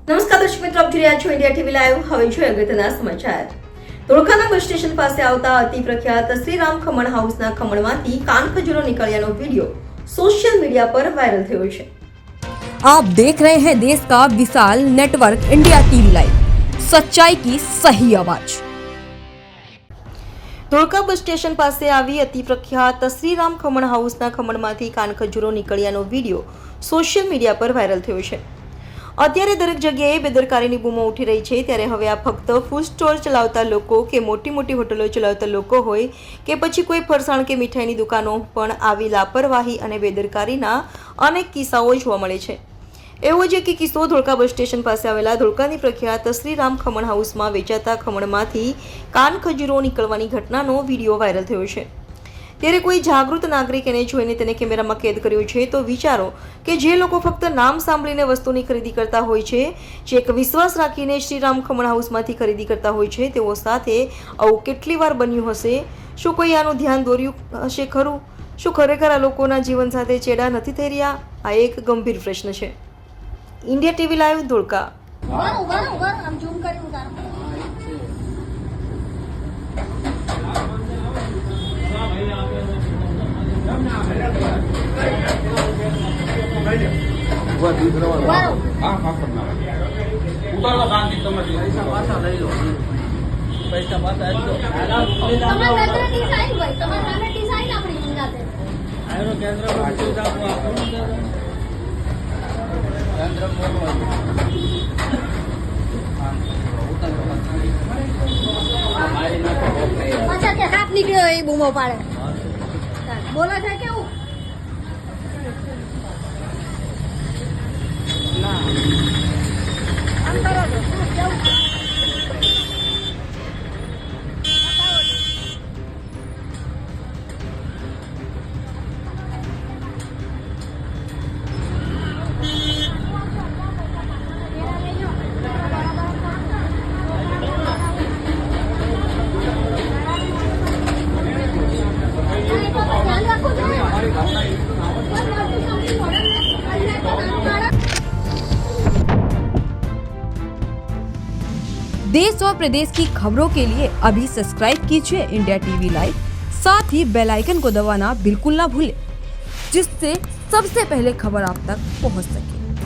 નમસ્કાર દર્શક મિત્રો, આપ જોઈ રહ્યા છો ઇન્ડિયા ટીવી લાઈવ. હવે જોઈએ અગત્યના સમાચાર. ધોળકાના બસ સ્ટેશન પાસે આવતા અતિ પ્રખ્યાત શ્રીરામ ખમણ હાઉસના ખમણમાંથી કાનખજૂરો નીકળ્યાનો વિડીયો સોશિयल मीडिया पर वायरल થયો છે. आप देख रहे हैं देश का विशाल नेटवर्क इंडिया टीवी लाइव, सच्चाई की सही आवाज. ધોળકા બસ સ્ટેશન પાસે આવી અતિ પ્રખ્યાત શ્રીરામ ખમણ હાઉસના ખમણમાંથી કાનખજૂરો નીકળ્યાનો વિડીયો સોશિयल मीडिया પર વાયરલ થયો છે. અત્યારે દરેક જગ્યાએ બેદરકારીની બૂમો ઉઠી રહી છે, ત્યારે હવે આ ફક્ત ફૂડ સ્ટોલ ચલાવતા લોકો કે મોટી મોટી હોટલો ચલાવતા લોકો હોય કે પછી કોઈ ફરસાણ કે મીઠાઈની દુકાનો પણ આવી લાપરવાહી અને બેદરકારીના અનેક કિસ્સાઓ જોવા મળે છે. એવો જ એક કિસ્સો ધોળકા બસ સ્ટેશન પાસે આવેલા ધોળકાની પ્રખ્યાત શ્રીરામ ખમણ હાઉસમાં વેચાતા ખમણમાંથી કાનખજૂરો નીકળવાની ઘટનાનો વિડીયો વાયરલ થયો છે. ત્યારે કોઈ જાગૃત નાગરિક એને જોઈને તેને કેમેરામાં કેદ કર્યો છે. તો વિચારો કે જે લોકો ફક્ત નામ સાંભળીને વસ્તુની ખરીદી કરતા હોય છે, જે એક વિશ્વાસ રાખીને શ્રીરામ ખમણ હાઉસમાંથી ખરીદી કરતા હોય છે, તેઓ સાથે આવું કેટલી વાર બન્યું હશે? શું કોઈ આનું ધ્યાન દોર્યું હશે ખરું? શું ખરેખર આ લોકોના જીવન સાથે ચેડા નથી થઈ રહ્યા? આ એક ગંભીર પ્રશ્ન છે. India TV live, Dholka. પૈસા પાછા હાથ નીકળ્યો એ બૂમો પાડે બોલા છે કેવું देश और प्रदेश की खबरों के लिए अभी सब्सक्राइब कीजिए इंडिया टीवी लाइव, साथ ही बेल आइकन को दबाना बिल्कुल ना भूलें, जिससे सबसे पहले खबर आप तक पहुंच सके.